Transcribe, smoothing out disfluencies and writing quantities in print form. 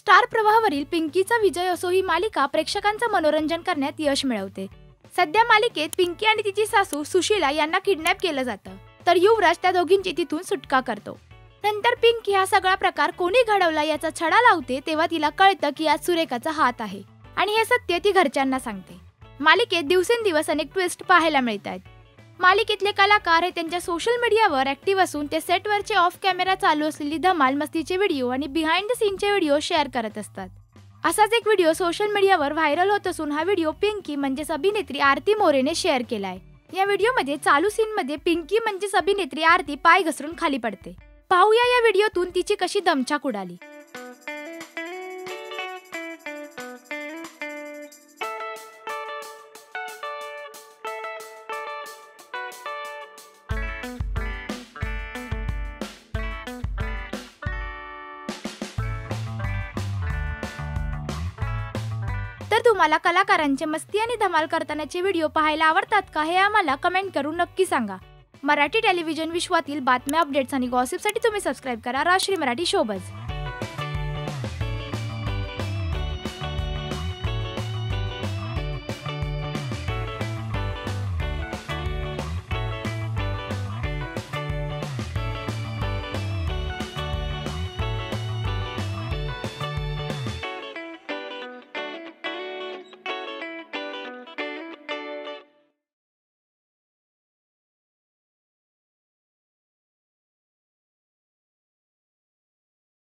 Star प्रवाहावरील पिंकीचा विजय असो ही मालिका प्रेक्षकांचं मनोरंजन करण्यात यश मिळवते। सध्या मालिकेत पिंकी आणि तिची सासू सुशीला यांना किडनॅप केलं जातं, तर युवराज त्या दोघींची तिथून सुटका करतो। नंतर पिंकी हा सगळा प्रकार कोणी घडवला याचा छडा लावते, तेव्हा तिला कळतं की यात सुरेखाचा हात आहे आणि हे सत्य ती घरच्यांना सांगते। मालिकेत दिवसेंदिवस अनेक ट्विस्ट पाहायला मिळतात। मालिकेतले कलाकार हे त्यांच्या सोशल मीडियावर ऍक्टिव्ह असून ते सेटवरचे ऑफ कॅमेरा चालू असलेली धमाल मस्तीचे व्हिडिओ आणि बिहाइंड द सीनचे व्हिडिओ शेअर करत असतात। असाच एक व्हिडिओ सोशल मीडियावर व्हायरल होत असून हा व्हिडिओ पिंकी म्हणजेच अभिनेत्री आरती मोरेने शेअर केलाय। या व्हिडिओमध्ये चालू सीनमध्ये पिंकी म्हणजेच अभिनेत्री आरती पाय घसरून खाली पडते। पाहूया या व्हिडिओतून तिची कशी दमछाक उडाली। तर तुम्हाला कलाकारांचे मस्ती आणि धमाल करतानाचे व्हिडिओ पाहायला आवडतात का, हे आम्हाला कमेंट करून नक्की सांगा। मराठी टेलिव्हिजन विश्वातील बातम्या, अपडेट्स आणि गॉसिपसाठी तुम्ही सबस्क्राइब करा राजश्री मराठी शोबज।